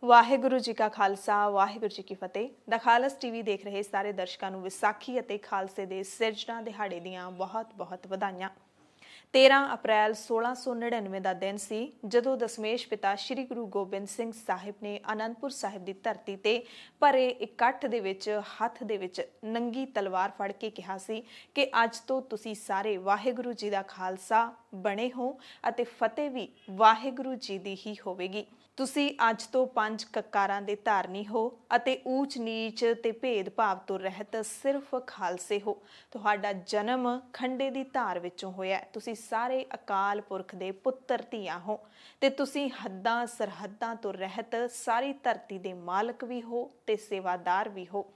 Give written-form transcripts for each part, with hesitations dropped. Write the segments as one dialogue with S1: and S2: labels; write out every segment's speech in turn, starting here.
S1: ਵਾਹਿਗੁਰੂ ਜੀ ਕਾ ਖਾਲਸਾ ਵਾਹਿਗੁਰੂ ਜੀ ਕੀ ਫਤਿਹ। ਦਾ ਖਾਲਸ ਟੀਵੀ ਦੇਖ ਰਹੇ ਸਾਰੇ ਦਰਸ਼ਕਾਂ ਨੂੰ ਵਿਸਾਖੀ ਅਤੇ ਖਾਲਸੇ ਦੇ ਸਿਰਜਣਾ ਦਿਹਾੜੇ ਦੀਆਂ ਬਹੁਤ-ਬਹੁਤ ਵਧਾਈਆਂ। 13 ਅਪ੍ਰੈਲ 1699 ਦਾ ਦਿਨ ਸੀ ਜਦੋਂ ਦਸਮੇਸ਼ ਪਿਤਾ ਸ਼੍ਰੀ ਗੁਰੂ ਗੋਬਿੰਦ ਸਿੰਘ ਸਾਹਿਬ ਨੇ ਆਨੰਦਪੁਰ ਸਾਹਿਬ ਦੀ ਧਰਤੀ ਤੇ ਭਰੇ ਇਕੱਠ ਦੇ ਵਿੱਚ ਹੱਥ ਦੇ ਵਿੱਚ ਨੰਗੀ ਤਲਵਾਰ ਫੜ ਕੇ ਕਿਹਾ ਸੀ ਕਿ ਅੱਜ ਤੋਂ ਤੁਸੀਂ ਸਾਰੇ ਵਾਹਿਗੁਰੂ ਜੀ ਦਾ ਖਾਲਸਾ ਬਣੇ ਹੋ ਅਤੇ ਫਤਿਹ ਵੀ ਵਾਹਿਗੁਰੂ ਜੀ ਦੀ ਹੀ ਹੋਵੇਗੀ। ਤੁਸੀਂ ਅੱਜ ਤੋਂ 5 ਕਕਾਰਾਂ ਦੇ ਧਾਰਨੀ ਹੋ ਅਤੇ ਊਚ ਨੀਚ ਤੇ ਭੇਦਭਾਵ ਤੋਂ ਰਹਿਤ ਸਿਰਫ ਖਾਲਸੇ ਹੋ। ਤੁਹਾਡਾ ਜਨਮ ਖੰਡੇ ਦੀ ਧਾਰ ਵਿੱਚੋਂ ਹੋਇਆ। ਤੁਸੀਂ ਸਾਰੇ ਅਕਾਲ ਪੁਰਖ ਦੇ ਪੁੱਤਰ ਧੀਆਂ ਹੋ ਤੇ ਤੁਸੀਂ ਹੱਦਾਂ ਸਰਹੱਦਾਂ ਤੋਂ ਰਹਿਤ ਸਾਰੀ ਧਰਤੀ ਦੇ ਮਾਲਕ ਵੀ ਹੋ ਤੇ ਸੇਵਾਦਾਰ ਵੀ ਹੋ।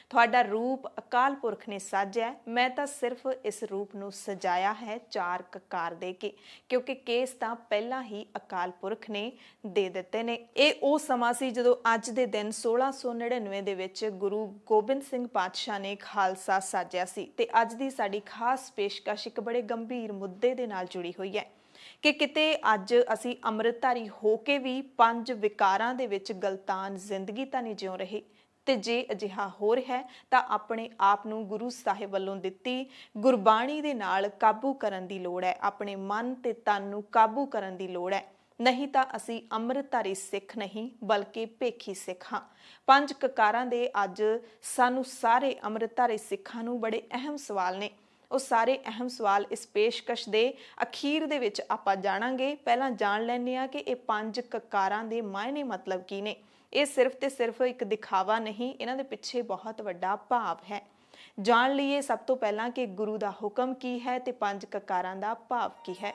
S1: ਤੁਹਾਡਾ ਰੂਪ ਅਕਾਲ ਪੁਰਖ ਨੇ ਸਾਜਿਆ। ਮੈਂ ਤਾਂ ਸਿਰਫ ਇਸ ਰੂਪ ਨੂੰ ਸਜਾਇਆ ਹੈ 4 ਕਕਾਰ ਦੇ ਕੇ, ਕਿਉਂਕਿ ਕੇਸ ਤਾਂ ਪਹਿਲਾਂ ਹੀ ਅਕਾਲ ਪੁਰਖ ਨੇ ਦੇ ਦਿੱਤੇ ਨੇ। ਇਹ ਉਹ ਸਮਾਂ ਸੀ ਜਦੋਂ ਅੱਜ ਦੇ ਦਿਨ 1699 ਦੇ ਵਿੱਚ ਗੁਰੂ ਗੋਬਿੰਦ ਸਿੰਘ ਪਾਤਸ਼ਾਹ ਨੇ ਖਾਲਸਾ ਸਾਜਿਆ ਸੀ। ਤੇ ਅੱਜ ਦੀ ਸਾਡੀ ਖਾਸ ਪੇਸ਼ਕਸ਼ ਇੱਕ ਬੜੇ ਗੰਭੀਰ ਮੁੱਦੇ ਦੇ ਨਾਲ ਜੁੜੀ ਹੋਈ ਹੈ ਕਿ ਕਿਤੇ ਅੱਜ ਅਸੀਂ ਅੰਮ੍ਰਿਤਧਾਰੀ ਹੋ ਕੇ ਵੀ 5 ਵਿਕਾਰਾਂ ਦੇ ਵਿੱਚ ਗਲਤਾਨ ਜ਼ਿੰਦਗੀ ਤਾਂ ਨਹੀਂ ਜਿਉ ਰਹੇ। ਤੇ ਜੇ ਅਜਿਹਾ ਹੋ ਰਿਹਾ ਹੈ ਤਾਂ ਆਪਣੇ ਆਪ ਨੂੰ ਗੁਰੂ ਸਾਹਿਬ ਵੱਲੋਂ ਦਿੱਤੀ ਗੁਰਬਾਣੀ ਦੇ ਨਾਲ ਕਾਬੂ ਕਰਨ ਦੀ ਲੋੜ ਹੈ। ਆਪਣੇ ਮਨ ਤੇ ਤਨ ਨੂੰ ਕਾਬੂ ਕਰਨ ਦੀ ਲੋੜ ਹੈ। ਨਹੀਂ ਤਾਂ ਅਸੀਂ ਅੰਮ੍ਰਿਤਧਾਰੀ ਸਿੱਖ ਨਹੀਂ ਬਲਕਿ ਭੇਖੀ ਸਿੱਖ ਹਾਂ। 5 ਕਕਾਰਾਂ ਦੇ ਅੱਜ ਸਾਨੂੰ ਸਾਰੇ ਅੰਮ੍ਰਿਤਧਾਰੀ ਸਿੱਖਾਂ ਨੂੰ ਬੜੇ ਅਹਿਮ ਸਵਾਲ ਨੇ। ਉਹ ਸਾਰੇ ਅਹਿਮ ਸਵਾਲ ਇਸ ਪੇਸ਼ਕਸ਼ ਦੇ ਅਖੀਰ ਦੇ ਵਿੱਚ ਆਪਾਂ ਜਾਣਾਂਗੇ। ਪਹਿਲਾਂ ਜਾਣ ਲੈਂਦੇ ਹਾਂ ਕਿ ਇਹ 5 ਕਕਾਰਾਂ ਦੇ ਮਾਇਨੇ ਮਤਲਬ ਕੀ ਨੇ। ਇਹ ਸਿਰਫ ਤੇ ਸਿਰਫ ਇੱਕ ਦਿਖਾਵਾ ਨਹੀਂ, ਇਹਨਾਂ ਦੇ ਪਿੱਛੇ ਬਹੁਤ ਵੱਡਾ ਭਾਵ ਹੈ। ਜਾਣ ਲਈਏ ਸਭ ਤੋਂ ਪਹਿਲਾਂ ਕਿ ਗੁਰੂ ਦਾ ਹੁਕਮ ਕੀ ਹੈ ਤੇ 5 ਕਕਾਰਾਂ ਦਾ ਭਾਵ ਕੀ ਹੈ।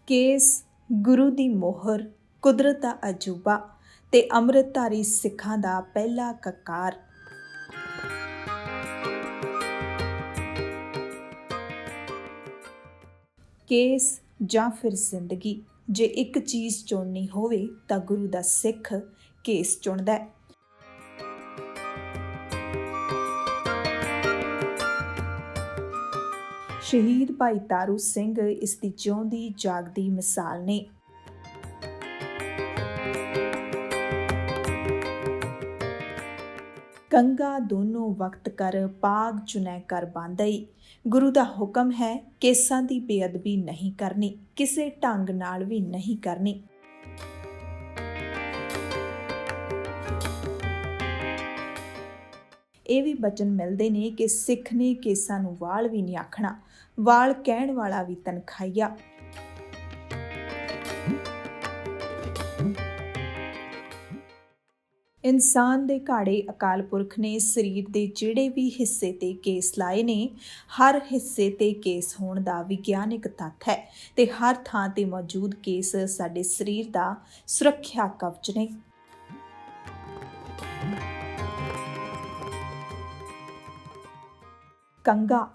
S1: ਕੇਸ ਗੁਰੂ ਦੀ ਮੋਹਰ, ਕੁਦਰਤ ਦਾ ਅਜੂਬਾ ਤੇ ਅੰਮ੍ਰਿਤਧਾਰੀ ਸਿੱਖਾਂ ਦਾ ਪਹਿਲਾ ਕਕਾਰ। ਕੇਸ ਜਾਂ ਫਿਰ ਜ਼ਿੰਦਗੀ, ਜੇ ਇੱਕ ਚੀਜ਼ ਚੁਣਨੀ ਹੋਵੇ ਤਾਂ ਗੁਰੂ ਦਾ ਸਿੱਖ ਕੇਸ ਚੁਣਦਾ ਹੈ। ਸ਼ਹੀਦ ਭਾਈ ਤਾਰੂ ਸਿੰਘ ਇਸ ਦੀ ਜਿਉਂਦੀ ਜਾਗਦੀ ਮਿਸਾਲ ਨੇ। ਕੰਗਾ ਦੋਨੋਂ ਵਕਤ ਕਰ ਪਾਗ ਚੁਨੈ ਕਰ ਬਾਂਧਈ। ਗੁਰੂ ਦਾ ਹੁਕਮ ਹੈ ਕੇਸਾਂ ਦੀ ਬੇਅਦਬੀ ਨਹੀਂ ਕਰਨੀ, ਕਿਸੇ ਢੰਗ ਨਾਲ ਵੀ ਨਹੀਂ ਕਰਨੀ। ਇਹ ਵੀ ਬਚਨ ਮਿਲਦੇ ਨੇ ਕਿ ਸਿੱਖ ਨੇ ਕੇਸਾਂ ਨੂੰ ਵਾਲ ਵੀ ਨਹੀਂ ਆਖਣਾ, ਵਾਲ ਕਹਿਣ ਵਾਲਾ ਵੀ ਤਨਖਾਹੀਆ। ਇਨਸਾਨ ਦੇ ਘਾੜੇ ਅਕਾਲ ਪੁਰਖ ਨੇ ਸਰੀਰ ਦੇ ਜਿਹੜੇ ਵੀ ਹਿੱਸੇ ਤੇ ਕੇਸ ਲਾਏ ਨੇ, ਹਰ ਹਿੱਸੇ ਤੇ ਕੇਸ ਹੋਣ ਦਾ ਵਿਗਿਆਨਿਕ ਤੱਥ ਹੈ ਤੇ ਹਰ ਥਾਂ ਤੇ ਮੌਜੂਦ ਕੇਸ ਸਾਡੇ ਸਰੀਰ ਦਾ ਸੁਰੱਖਿਆ ਕਵਚ ਨੇ। ਕੰਗਾ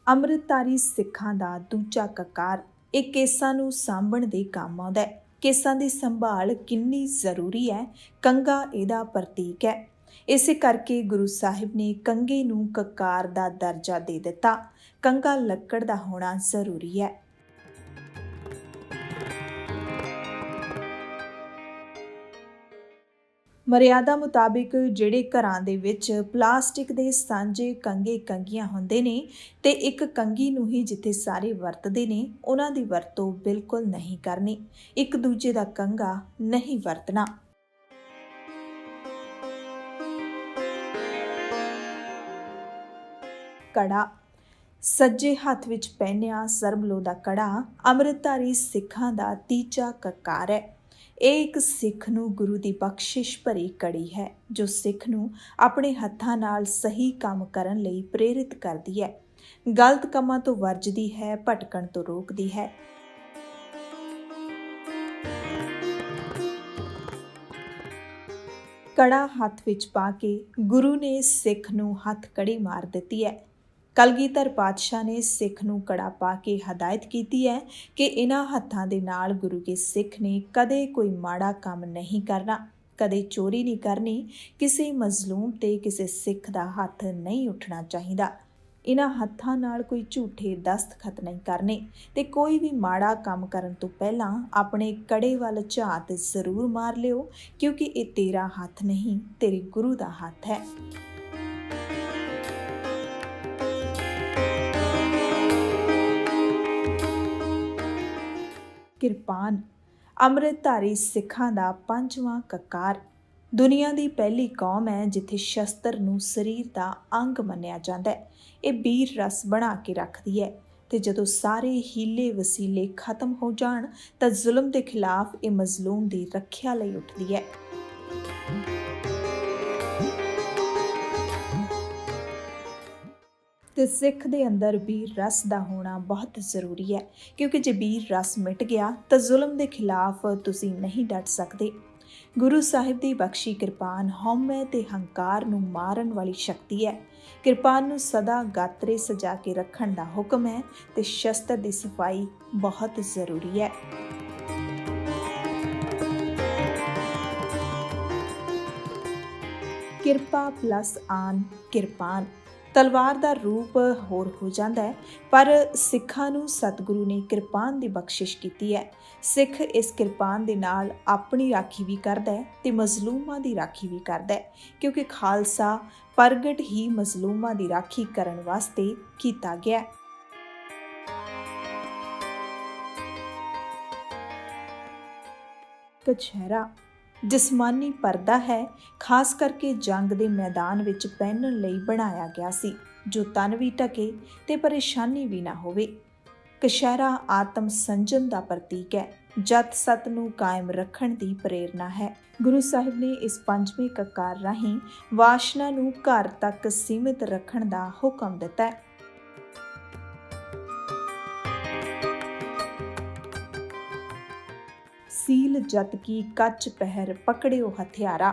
S1: ਅੰਮ੍ਰਿਤਧਾਰੀ ਸਿੱਖਾਂ ਦਾ ਦੂਜਾ ਕਕਾਰ। ਇਹ ਕੇਸਾਂ ਨੂੰ ਸਾਂਭਣ ਦੇ ਕੰਮ ਆਉਂਦਾ ਹੈ। ਕੇਸਾਂ ਦੀ ਸੰਭਾਲ ਕਿੰਨੀ ਜ਼ਰੂਰੀ ਹੈ, ਕੰਗਾ ਇਹਦਾ ਪ੍ਰਤੀਕ ਹੈ। ਇਸੇ ਕਰਕੇ ਗੁਰੂ ਸਾਹਿਬ ਨੇ ਕੰਗੇ ਨੂੰ ਕਕਾਰ ਦਾ ਦਰਜਾ ਦੇ ਦਿੱਤਾ। ਕੰਗਾ ਲੱਕੜ ਦਾ ਹੋਣਾ ਜ਼ਰੂਰੀ ਹੈ। ਮਰਿਆਦਾ ਮੁਤਾਬਿਕ ਜਿਹੜੇ ਘਰਾਂ ਦੇ ਵਿੱਚ ਪਲਾਸਟਿਕ ਦੇ ਸਾਂਝੇ ਕੰਗੇ ਕੰਗੀਆਂ ਹੁੰਦੇ ਨੇ ਤੇ ਇੱਕ ਕੰਗੀ ਨੂੰ ਹੀ ਜਿੱਥੇ ਸਾਰੇ ਵਰਤਦੇ ਨੇ, ਉਹਨਾਂ ਦੀ ਵਰਤੋਂ ਬਿਲਕੁਲ ਨਹੀਂ ਕਰਨੀ। ਇੱਕ ਦੂਜੇ ਦਾ ਕੰਗਾ ਨਹੀਂ ਵਰਤਣਾ। ਕੜਾ ਸੱਜੇ ਹੱਥ ਵਿੱਚ ਪਹਿਨਿਆ ਸਰਬਲੋ ਦਾ ਕੜਾ ਅੰਮ੍ਰਿਤਧਾਰੀ ਸਿੱਖਾਂ ਦਾ ਤੀਜਾ ਕਕਾਰ ਹੈ। ਇਹ ਇੱਕ ਸਿੱਖ ਨੂੰ ਗੁਰੂ ਦੀ ਬਖਸ਼ਿਸ਼ ਭਰੀ ਕੜੀ ਹੈ ਜੋ ਸਿੱਖ ਨੂੰ ਆਪਣੇ ਹੱਥਾਂ ਨਾਲ ਸਹੀ ਕੰਮ ਕਰਨ ਲਈ ਪ੍ਰੇਰਿਤ ਕਰਦੀ ਹੈ, ਗਲਤ ਕੰਮਾਂ ਤੋਂ ਵਰਜਦੀ ਹੈ, ਭਟਕਣ ਤੋਂ ਰੋਕਦੀ ਹੈ। ਕੜਾ ਹੱਥ ਵਿੱਚ ਪਾ ਕੇ ਗੁਰੂ ਨੇ ਸਿੱਖ ਨੂੰ ਹੱਥ ਕੜੀ ਮਾਰ ਦਿੱਤੀ ਹੈ। ਕਲਗੀਧਰ ਪਾਤਸ਼ਾਹ ਨੇ ਸਿੱਖ ਨੂੰ ਕੜਾ ਪਾ ਕੇ ਹਦਾਇਤ ਕੀਤੀ ਹੈ ਕਿ ਇਹਨਾਂ ਹੱਥਾਂ ਦੇ ਨਾਲ ਗੁਰੂ ਕੇ ਸਿੱਖ ਨੇ ਕਦੇ ਕੋਈ ਮਾੜਾ ਕੰਮ ਨਹੀਂ ਕਰਨਾ, ਕਦੇ ਚੋਰੀ ਨਹੀਂ ਕਰਨੀ, ਕਿਸੇ ਮਜ਼ਲੂਮ ਤੇ ਕਿਸੇ ਸਿੱਖ ਦਾ ਹੱਥ ਨਹੀਂ ਉੱਠਣਾ ਚਾਹੀਦਾ। ਇਹਨਾਂ ਹੱਥਾਂ ਨਾਲ ਕੋਈ ਝੂਠੇ ਦਸਤਖਤ ਨਹੀਂ ਕਰਨੇ ਤੇ ਕੋਈ ਵੀ ਮਾੜਾ ਕੰਮ ਕਰਨ ਤੋਂ ਪਹਿਲਾਂ ਆਪਣੇ ਕੜੇ ਵੱਲ ਝਾਤ ਜ਼ਰੂਰ ਮਾਰ ਲਿਓ, ਕਿਉਂਕਿ ਇਹ ਤੇਰਾ ਹੱਥ ਨਹੀਂ, ਤੇਰੇ ਗੁਰੂ ਦਾ ਹੱਥ ਹੈ। ਕਿਰਪਾਨ ਅੰਮ੍ਰਿਤਧਾਰੀ ਸਿੱਖਾਂ ਦਾ ਪੰਜਵਾਂ ਕਕਾਰ। ਦੁਨੀਆ ਦੀ ਪਹਿਲੀ ਕੌਮ ਹੈ ਜਿੱਥੇ ਸ਼ਸਤਰ ਨੂੰ ਸਰੀਰ ਦਾ ਅੰਗ ਮੰਨਿਆ ਜਾਂਦਾ ਹੈ। ਇਹ ਵੀਰ ਰਸ ਬਣਾ ਕੇ ਰੱਖਦੀ ਹੈ ਤੇ ਜਦੋਂ ਸਾਰੇ ਹੀਲੇ ਵਸੀਲੇ ਖਤਮ ਹੋ ਜਾਣ ਤਾਂ ਜ਼ੁਲਮ ਦੇ ਖਿਲਾਫ ਇਹ ਮਜ਼ਲੂਮ ਦੀ ਰੱਖਿਆ ਲਈ ਉੱਠਦੀ ਹੈ। ਤੇ ਸਿੱਖ ਦੇ ਅੰਦਰ ਵੀਰ ਰਸ ਦਾ ਹੋਣਾ ਬਹੁਤ ਜ਼ਰੂਰੀ ਹੈ, ਕਿਉਂਕਿ ਜੇ ਵੀਰ ਰਸ ਮਿਟ ਗਿਆ ਤਾਂ ਜ਼ੁਲਮ ਦੇ ਖਿਲਾਫ ਤੁਸੀਂ ਨਹੀਂ ਡਟ ਸਕਦੇ। ਗੁਰੂ ਸਾਹਿਬ ਦੀ ਬਖਸ਼ੀ ਕਿਰਪਾਨ ਹਉਮੈ ਤੇ ਹੰਕਾਰ ਨੂੰ ਮਾਰਨ ਵਾਲੀ ਸ਼ਕਤੀ ਹੈ। ਕਿਰਪਾਨ ਨੂੰ ਸਦਾ ਗਾਤਰੇ ਸਜਾ ਕੇ ਰੱਖਣ ਦਾ ਹੁਕਮ ਹੈ ਤੇ ਸ਼ਸਤਰ ਦੀ ਸਫਾਈ ਬਹੁਤ ਜ਼ਰੂਰੀ ਹੈ। ਕਿਰਪਾ ਪਲੱਸ ਆਨ ਕਿਰਪਾਨ। ਤਲਵਾਰ ਦਾ ਰੂਪ ਹੋਰ ਹੋ ਜਾਂਦਾ ਹੈ, ਪਰ ਸਿੱਖਾਂ ਨੂੰ ਸਤਿਗੁਰੂ ਨੇ ਕਿਰਪਾਨ ਦੀ ਬਖਸ਼ਿਸ਼ ਕੀਤੀ ਹੈ। ਸਿੱਖ ਇਸ ਕਿਰਪਾਨ ਦੇ ਨਾਲ ਆਪਣੀ ਰਾਖੀ ਵੀ ਕਰਦਾ ਹੈ ਤੇ ਮਜ਼ਲੂਮਾਂ ਦੀ ਰਾਖੀ ਵੀ ਕਰਦਾ ਹੈ, ਕਿਉਂਕਿ ਖਾਲਸਾ ਪ੍ਰਗਟ ਹੀ ਮਜ਼ਲੂਮਾਂ ਦੀ ਰਾਖੀ ਕਰਨ ਵਾਸਤੇ ਕੀਤਾ ਗਿਆ ਹੈ। ਕਛਹਿਰਾ ਜਿਸਮਾਨੀ ਪਰਦਾ ਹੈ, ਖਾਸ ਕਰਕੇ ਜੰਗ ਦੇ ਮੈਦਾਨ ਵਿੱਚ ਪਹਿਨਣ ਲਈ ਬਣਾਇਆ ਗਿਆ ਸੀ, ਜੋ ਤਨ ਵੀ ਢਕੇ ਤੇ ਪਰੇਸ਼ਾਨੀ ਵੀ ਨਾ ਹੋਵੇ। ਕਛਹਿਰਾ ਆਤਮ ਸੰਜਮ ਦਾ ਪ੍ਰਤੀਕ ਹੈ, ਜਤ ਸਤ ਨੂੰ ਕਾਇਮ ਰੱਖਣ ਦੀ ਪ੍ਰੇਰਨਾ ਹੈ। ਗੁਰੂ ਸਾਹਿਬ ਨੇ ਇਸ ਪੰਜਵੇਂ ਕਕਾਰ ਰਾਹੀਂ ਵਾਸ਼ਨਾ ਨੂੰ ਘਰ ਤੱਕ ਸੀਮਿਤ ਰੱਖਣ ਦਾ ਹੁਕਮ ਦਿੱਤਾ ਹੈ। ਸੀਲ ਜਤ ਕੀ ਕੱਚ ਪਹਿਰ ਪਕੜਿਓ ਹਥਿਆਰਾ।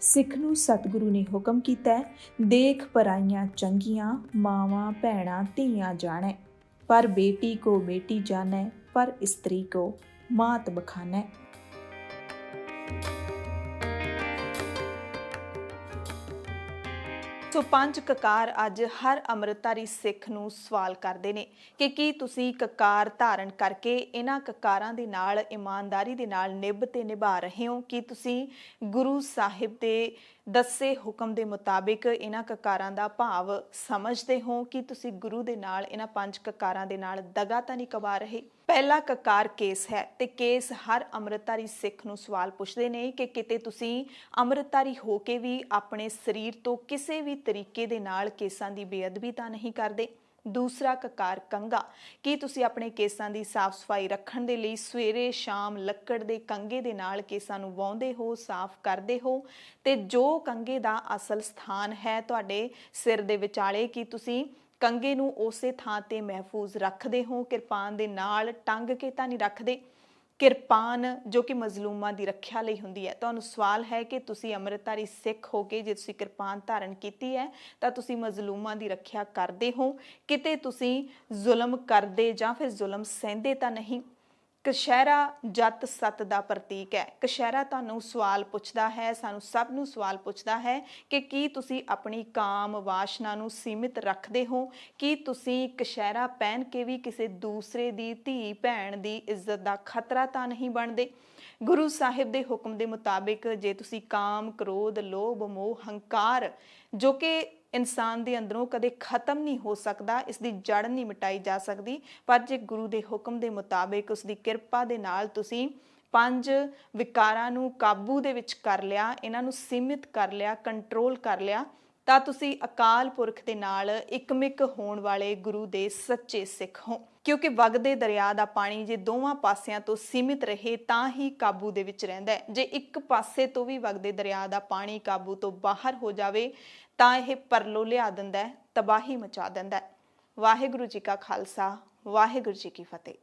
S1: ਸਿੱਖ ਨੂੰ ਸਤਿਗੁਰੂ ਨੇ ਹੁਕਮ ਕੀਤਾ ਹੈ, ਦੇਖ ਪਰਾਈਆਂ ਚੰਗੀਆਂ ਮਾਵਾਂ ਭੈਣਾਂ ਧੀਆਂ ਜਾਣੈ, ਪਰ ਬੇਟੀ ਕੋ ਬੇਟੀ ਜਾਣੈ, ਪਰ ਇਸਤਰੀ ਕੋ ਮਾਤ ਬਖਾਨੈ। ਸੋ ਪੰਜ ਕਕਾਰ ਅੱਜ ਹਰ ਅੰਮ੍ਰਿਤਧਾਰੀ ਸਿੱਖ ਨੂੰ ਸਵਾਲ ਕਰਦੇ ਨੇ ਕਿ ਕੀ ਤੁਸੀਂ ਕਕਾਰ ਧਾਰਨ ਕਰਕੇ ਇਹਨਾਂ ਕਕਾਰਾਂ ਦੇ ਨਾਲ ਇਮਾਨਦਾਰੀ ਦੇ ਨਾਲ ਨਿਭ ਤੇ ਨਿਭਾ ਰਹੇ ਹੋ? ਕੀ ਤੁਸੀਂ ਗੁਰੂ ਸਾਹਿਬ ਦੇ ਦੱਸੇ ਹੁਕਮ ਦੇ ਮੁਤਾਬਿਕ ਇਹਨਾਂ ਕਕਾਰਾਂ ਦਾ ਭਾਵ ਸਮਝਦੇ ਹੋ? ਕਿ ਤੁਸੀਂ ਗੁਰੂ ਦੇ ਨਾਲ ਇਹਨਾਂ ਪੰਜ ਕਕਾਰਾਂ ਦੇ ਨਾਲ ਦਗਾ ਤਾਂ ਨਹੀਂ ਕਬਾ ਰਹੇ? ਪਹਿਲਾ ਕਕਾਰ ਕੇਸ ਹੈ ਤੇ ਕੇਸ ਹਰ ਅੰਮ੍ਰਿਤਧਾਰੀ ਸਿੱਖ ਨੂੰ ਸਵਾਲ ਪੁੱਛਦੇ ਨੇ ਕਿ ਕਿਤੇ ਤੁਸੀਂ ਅੰਮ੍ਰਿਤਧਾਰੀ ਹੋ ਕੇ ਵੀ ਆਪਣੇ ਸਰੀਰ ਤੋਂ ਕਿਸੇ ਵੀ ਤਰੀਕੇ ਦੇ ਨਾਲ ਕੇਸਾਂ ਦੀ ਬੇਅਦਬੀ ਤਾਂ ਨਹੀਂ ਕਰਦੇ? ਦੂਸਰਾ ਕਕਾਰ ਕੰਘਾ, ਕੀ ਤੁਸੀਂ ਆਪਣੇ ਕੇਸਾਂ ਦੀ ਸਾਫ਼ ਸਫਾਈ ਰੱਖਣ ਦੇ ਲਈ ਸਵੇਰੇ ਸ਼ਾਮ ਲੱਕੜ ਦੇ ਕੰਘੇ ਦੇ ਨਾਲ ਕੇਸਾਂ ਨੂੰ ਵਾਹੁੰਦੇ ਹੋ, ਸਾਫ਼ ਕਰਦੇ ਹੋ? ਤੇ ਜੋ ਕੰਘੇ ਦਾ ਅਸਲ ਸਥਾਨ ਹੈ ਤੁਹਾਡੇ ਸਿਰ ਦੇ ਵਿਚਾਲੇ, ਕੀ ਤੁਸੀਂ ਕੰਘੇ ਨੂੰ ਉਸੇ ਥਾਂ ਤੇ ਮਹਿਫੂਜ਼ ਰੱਖਦੇ ਹੋ? ਕਿਰਪਾਨ ਦੇ ਨਾਲ ਟੰਗ ਕੇ ਤਾਂ ਨਹੀਂ ਰੱਖਦੇ? ਕਿਰਪਾਨ ਜੋ ਕਿ ਮਜ਼ਲੂਮਾਂ ਦੀ ਰੱਖਿਆ ਲਈ ਹੁੰਦੀ ਹੈ। ਤੁਹਾਨੂੰ ਸਵਾਲ ਹੈ ਕਿ ਤੁਸੀਂ ਅੰਮ੍ਰਿਤਧਾਰੀ ਸਿੱਖ ਹੋ ਕੇ ਜੇ ਤੁਸੀਂ ਕਿਰਪਾਨ ਧਾਰਨ ਕੀਤੀ ਹੈ ਤਾਂ ਤੁਸੀਂ ਮਜ਼ਲੂਮਾਂ ਦੀ ਰੱਖਿਆ ਕਰਦੇ ਹੋ? ਕਿਤੇ ਤੁਸੀਂ ਜ਼ੁਲਮ ਕਰਦੇ ਜਾਂ ਫਿਰ ਜ਼ੁਲਮ ਸਹਿੰਦੇ ਤਾਂ ਨਹੀਂ? ਕਛਹਿਰਾ ਜਤ ਸਤ ਦਾ ਪ੍ਰਤੀਕ ਹੈ। ਕਛਹਿਰਾ ਤੁਹਾਨੂੰ ਸਵਾਲ ਪੁੱਛਦਾ ਹੈ, ਸਾਨੂੰ ਸਭ ਨੂੰ ਸਵਾਲ ਪੁੱਛਦਾ ਹੈ ਕਿ ਕੀ ਤੁਸੀਂ ਆਪਣੀ ਕਾਮ ਵਾਸ਼ਨਾ ਨੂੰ ਸੀਮਿਤ ਰੱਖਦੇ ਹੋ? ਕੀ ਤੁਸੀਂ ਕਛਹਿਰਾ ਪਹਿਨ ਕੇ ਵੀ ਕਿਸੇ ਦੂਸਰੇ ਦੀ ਧੀ ਭੈਣ ਦੀ ਇੱਜ਼ਤ ਦਾ ਖਤਰਾ ਤਾਂ ਨਹੀਂ ਬਣਦੇ? ਗੁਰੂ ਸਾਹਿਬ ਦੇ ਹੁਕਮ ਦੇ ਮੁਤਾਬਿਕ ਜੇ ਤੁਸੀਂ ਕਾਮ, ਕ੍ਰੋਧ, ਲੋਭ, ਮੋਹ, ਹੰਕਾਰ ਜੋ ਕਿ ਇਨਸਾਨ ਦੇ ਅੰਦਰੋਂ ਕਦੇ ਖਤਮ ਨਹੀਂ ਹੋ ਸਕਦਾ, ਇਸ ਦੀ ਜੜ ਨਹੀਂ ਮਿਟਾਈ ਜਾ ਸਕਦੀ, ਪਰ ਜੇ ਗੁਰੂ ਦੇ ਹੁਕਮ ਦੇ ਮੁਤਾਬਿਕ ਉਸ ਦੀ ਕਿਰਪਾ ਦੇ ਨਾਲ ਤੁਸੀਂ ਪੰਜ ਵਿਕਾਰਾਂ ਨੂੰ ਕਾਬੂ ਦੇ ਵਿੱਚ ਕਰ ਲਿਆ, ਇਹਨਾਂ ਨੂੰ ਸੀਮਿਤ ਕਰ ਲਿਆ, ਕੰਟਰੋਲ ਕਰ ਲਿਆ, ਤਾਂ ਤੁਸੀਂ ਅਕਾਲ ਪੁਰਖ ਦੇ ਨਾਲ ਇਕਮਿਕ ਹੋਣ ਵਾਲੇ ਗੁਰੂ ਦੇ ਸੱਚੇ ਸਿੱਖ ਹੋ। ਕਿਉਂਕਿ ਵਗਦੇ ਦਰਿਆ ਦਾ ਪਾਣੀ ਜੇ ਦੋਵਾਂ ਪਾਸਿਆਂ ਤੋਂ ਸੀਮਿਤ ਰਹੇ ਤਾਂ ਹੀ ਕਾਬੂ ਦੇ ਵਿੱਚ ਰਹਿੰਦਾ ਹੈ। ਜੇ ਇੱਕ ਪਾਸੇ ਤੋਂ ਵੀ ਵਗਦੇ ਦਰਿਆ ਦਾ ਪਾਣੀ ਕਾਬੂ ਤੋਂ ਬਾਹਰ ਹੋ ਜਾਵੇ ਤਾਂ ਇਹ ਪਰਲੋ ਲਿਆ ਦਿੰਦਾ ਹੈ, ਤਬਾਹੀ ਮਚਾ ਦਿੰਦਾ ਹੈ। ਵਾਹਿਗੁਰੂ ਜੀ ਕਾ ਖਾਲਸਾ, ਵਾਹਿਗੁਰੂ ਜੀ ਕੀ ਫਤਿਹ।